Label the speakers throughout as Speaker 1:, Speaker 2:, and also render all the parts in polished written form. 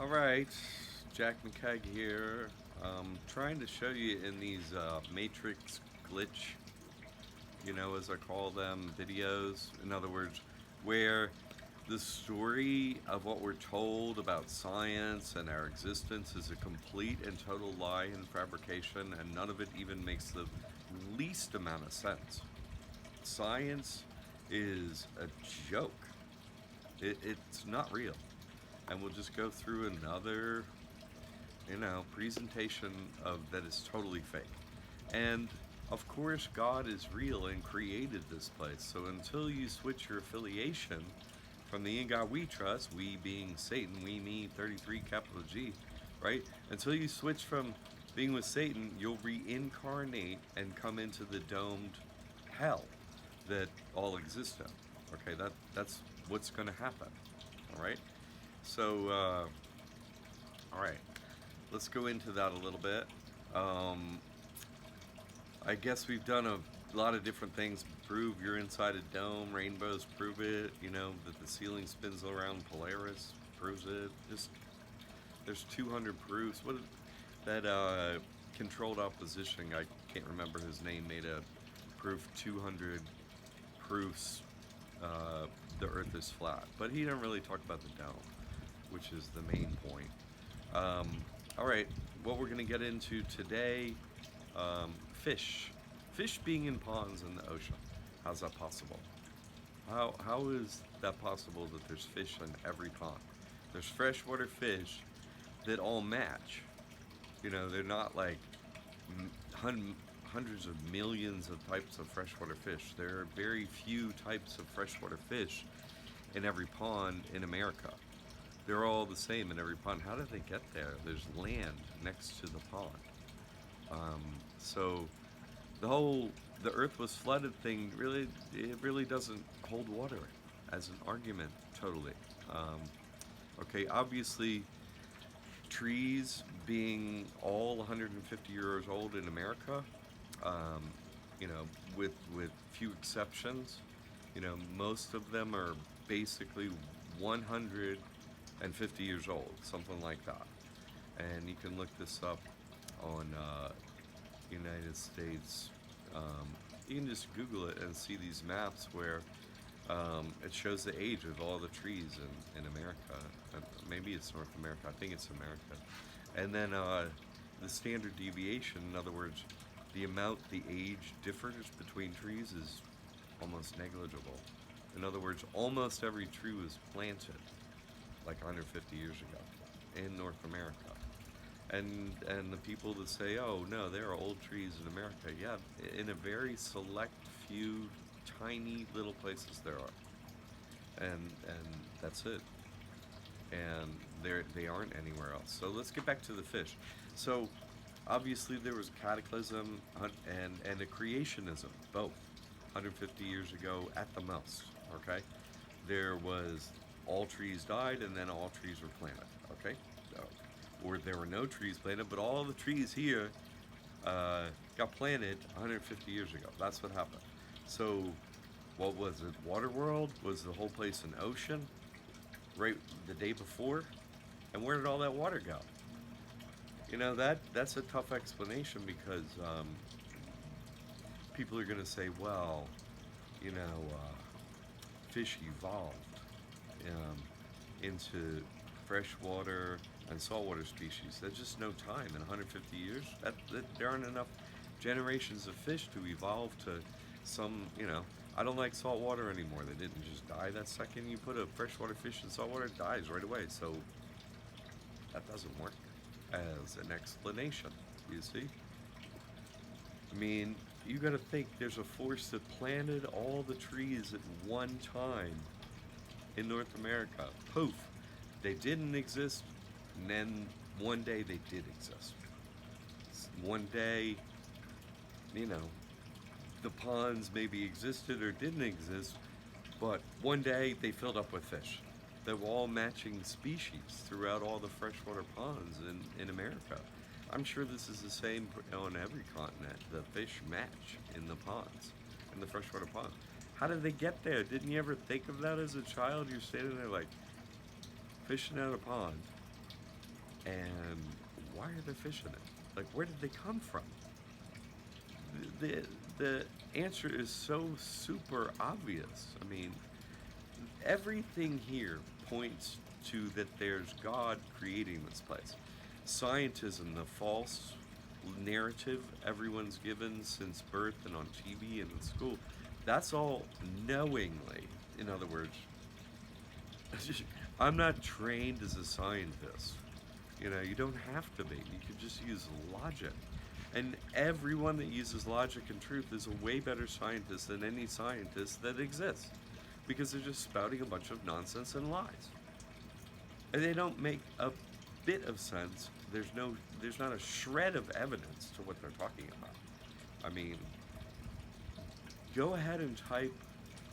Speaker 1: All right, Jack McCaig here. Trying to show you in these matrix glitch, as I call them, videos. In other words, where the story of what we're told about science and our existence is a complete and total lie and fabrication, and none of it even makes the least amount of sense. Science is a joke. It's not real. And we'll just go through another presentation of that is totally fake. And of course, God is real and created this place. So until you switch your affiliation from the in God we trust, we being Satan, we, me, 33 capital G, right? Until you switch from being with Satan, you'll reincarnate and come into the domed hell that all exist in. Okay, that's what's going to happen. All right. So, all right, let's go into that a little bit. Um, I guess we've done a lot of different things. Prove you're inside a dome. Rainbows prove it. That the ceiling spins around Polaris proves it. Just there's 200 proofs. What that controlled opposition? I can't remember his name. Made a proof 200 proofs. The Earth is flat, but he didn't really talk about the dome, which is the main point. All right, what we're going to get into today, fish. Fish being in ponds in the ocean. How's that possible? How is that possible that there's fish in every pond? There's freshwater fish that all match. They're not like hundreds of millions of types of freshwater fish. There are very few types of freshwater fish in every pond in America. They're all the same in every pond. How did they get there? There's land next to the pond. So the Earth was flooded thing really doesn't hold water as an argument totally. Okay, obviously trees being all 150 years old in America, um, with few exceptions. Most of them are basically 150 years old, something like that. And you can look this up on United States. You can just Google it and see these maps where it shows the age of all the trees in America. Maybe it's North America. I think it's America. And then the standard deviation, in other words, the age difference between trees is almost negligible. In other words, almost every tree was planted like 150 years ago in North America. And the people that say, oh no, there are old trees in America, yeah, in a very select few tiny little places there are, and that's it. And they aren't anywhere else. So let's get back to the fish. So obviously there was cataclysm and a creationism, both 150 years ago at the most. Okay, there was all trees died and then all trees were planted. Okay, so, or there were no trees planted, but all the trees here got planted 150 years ago. That's what happened. So what was it? Waterworld? Was the whole place an ocean right the day before? And where did all that water go? That's a tough explanation because people are going to say, well, fish evolved into freshwater and saltwater species. There's just no time in 150 years. There aren't enough generations of fish to evolve to some, I don't like salt water anymore. They didn't just die that second you put a freshwater fish in saltwater, it dies right away. So that doesn't work as an explanation, you see? I mean, you gotta think there's a force that planted all the trees at one time in North America. Poof, they didn't exist, and then one day they did exist. One day, the ponds maybe existed or didn't exist, but one day they filled up with fish. They were all matching species throughout all the freshwater ponds in America. I'm sure this is the same on every continent. The fish match in the ponds, in the freshwater ponds. How did they get there? Didn't you ever think of that as a child? You're standing there like fishing out a pond, And why are there fish in it? Like, where did they come from? The, the answer is so super obvious. I mean, everything here points to that there's God creating this place. Scientism, the false narrative everyone's given since birth and on TV and in school, that's all knowingly. In other words, I'm not trained as a scientist. You know, you don't have to be. You can just use logic. And everyone that uses logic and truth is a way better scientist than any scientist that exists. Because they're just spouting a bunch of nonsense and lies. And they don't make a bit of sense. There's not a shred of evidence to what they're talking about. I mean, go ahead and type.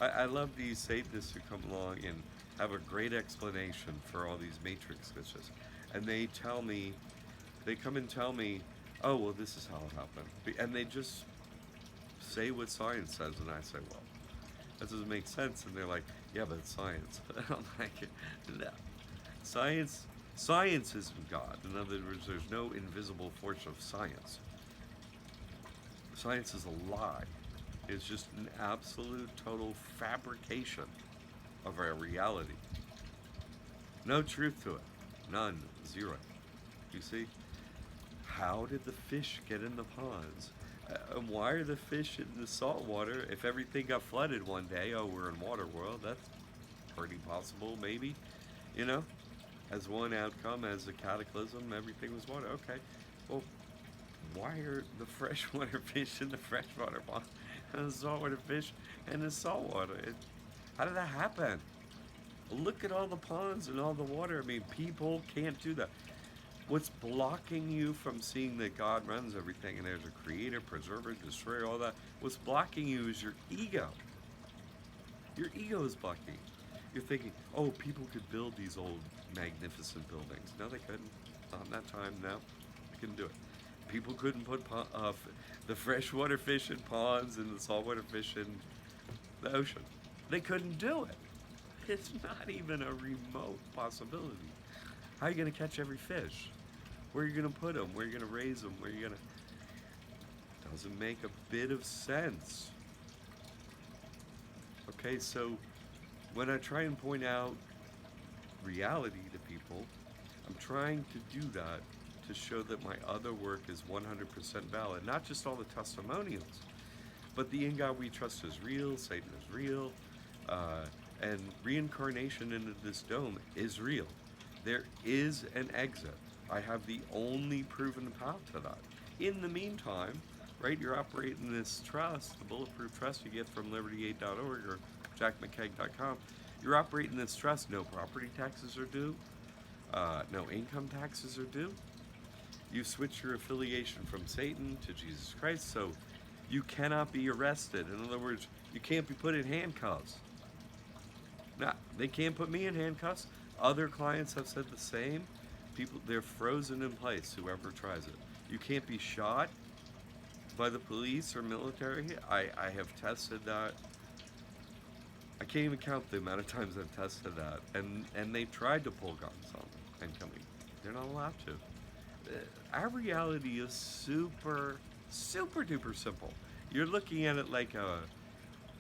Speaker 1: I love these Satanists who come along and have a great explanation for all these matrix glitches. And they come and tell me, oh, well, this is how it happened. And they just say what science says, and I say, well, that doesn't make sense. And they're like, yeah, but it's science. I'm like, no. Science isn't God. In other words, there's no invisible force of science. Science is a lie. It's just an absolute, total fabrication of our reality. No truth to it. None. Zero. You see? How did the fish get in the ponds? And why are the fish in the salt water? If everything got flooded one day, oh, we're in water world, that's pretty possible, maybe. You know? As one outcome, as a cataclysm, everything was water. Okay. Well, why are the freshwater fish in the freshwater pond and the saltwater fish in the saltwater? How did that happen? Look at all the ponds and all the water. I mean, people can't do that. What's blocking you from seeing that God runs everything and there's a creator, preserver, destroyer, all that? What's blocking you is your ego. Your ego is blocking you. You're thinking, oh, people could build these old magnificent buildings. No, they couldn't. Not in that time, no. They couldn't do it. People couldn't put the freshwater fish in ponds and the saltwater fish in the ocean. They couldn't do it. It's not even a remote possibility. How are you going to catch every fish? Where are you going to put them? Where are you going to raise them? Where are you going to... Doesn't make a bit of sense. Okay, so when I try and point out reality to people, I'm trying to do that to show that my other work is 100% valid. Not just all the testimonials, but the in God we trust is real, Satan is real, and reincarnation into this dome is real. There is an exit. I have the only proven path to that. In the meantime, right, you're operating this trust, the bulletproof trust you get from liberty8.org or jackmccaig.com. You're operating this trust. No property taxes are due. No income taxes are due. You switch your affiliation from Satan to Jesus Christ, so you cannot be arrested. In other words, you can't be put in handcuffs. Now, they can't put me in handcuffs. Other clients have said the same. People, they're frozen in place, whoever tries it. You can't be shot by the police or military. I have tested that. I can't even count the amount of times I've tested that. And they've tried to pull guns on me and kill me. They're not allowed to. Our reality is super, super duper simple. You're looking at it like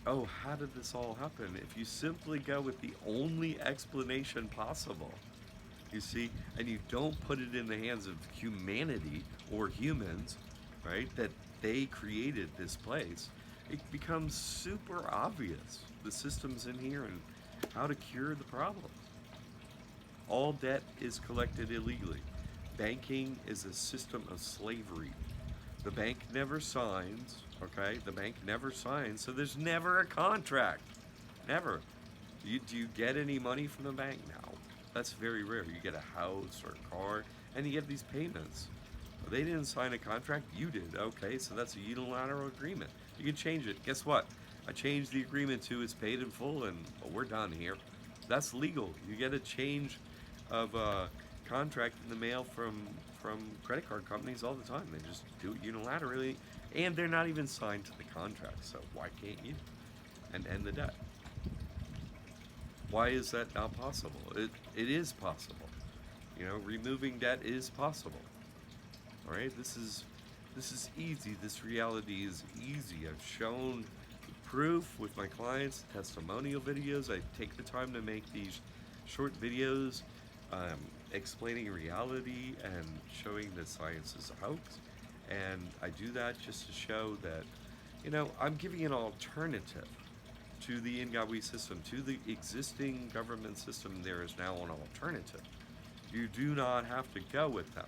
Speaker 1: oh, how did this all happen? If you simply go with the only explanation possible, you see, and you don't put it in the hands of humanity or humans, right, that they created this place, it becomes super obvious, the systems in here and how to cure the problems. All debt is collected illegally. Banking is a system of slavery. The bank never signs, okay? The bank never signs, so there's never a contract. Never. Do you get any money from the bank? No. That's very rare. You get a house or a car, and you get these payments. Well, they didn't sign a contract, you did. Okay, so that's a unilateral agreement. You can change it. Guess what? I changed the agreement to it's paid in full, and we're done here. That's legal. You get a change of contract in the mail from credit card companies all the time. They just do it unilaterally, and they're not even signed to the contract, so why can't you? And end the debt. Why is that not possible? It is possible. Removing debt is possible. All right, this is easy. This reality is easy. I've shown proof with my clients, testimonial videos. I take the time to make these short videos explaining reality and showing that science is a hoax. And I do that just to show that, I'm giving an alternative to the Ingawi system, to the existing government system. There is now an alternative. You do not have to go with them.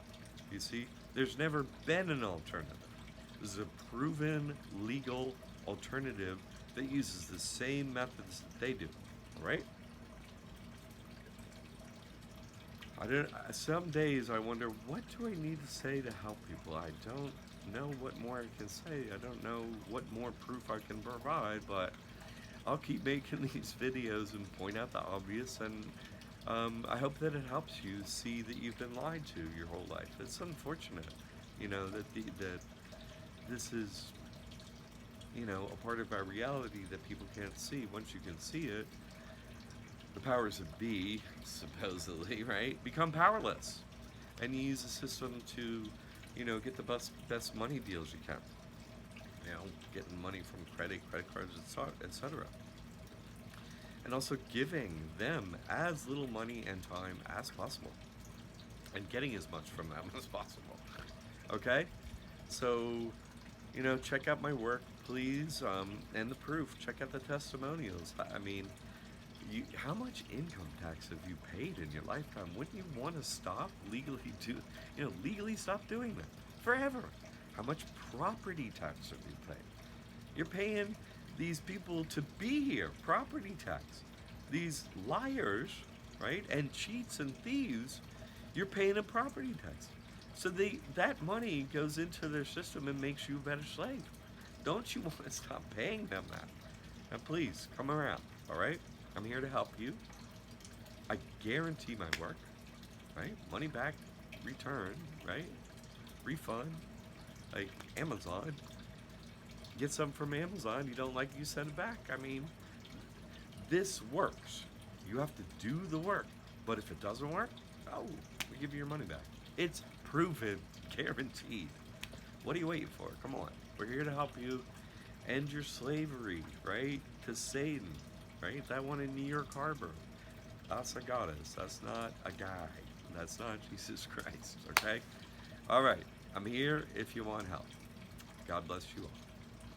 Speaker 1: You see, there's never been an alternative. This is a proven legal alternative that uses the same methods that they do. All right? Some days I wonder, what do I need to say to help people? I don't know what more I can say. I don't know what more proof I can provide, but I'll keep making these videos and point out the obvious, and I hope that it helps you see that you've been lied to your whole life. It's unfortunate, that this is, a part of our reality that people can't see. Once you can see it, the powers that be, supposedly, right, become powerless, and you use the system to, get the best money deals you can. Getting money from credit cards, etc. And also giving them as little money and time as possible, and getting as much from them as possible. Okay? So, check out my work, please, and the proof. Check out the testimonials. I mean, how much income tax have you paid in your lifetime? Wouldn't you want to stop legally stop doing that forever? How much property tax have you paid? You're paying these people to be here, property tax. These liars, right, and cheats and thieves, you're paying a property tax. So that money goes into their system and makes you a better slave. Don't you want to stop paying them that? Now please, come around, all right? I'm here to help you. I guarantee my work, right? Money back, return, right? Refund, like Amazon. Get something from Amazon, you don't like it, you send it back. I mean, this works. You have to do the work. But if it doesn't work, we give you your money back. It's proven, guaranteed. What are you waiting for? Come on. We're here to help you end your slavery, right? To Satan, right? That one in New York Harbor. That's a goddess. That's not a guy. That's not Jesus Christ, okay? All right. I'm here if you want help. God bless you all.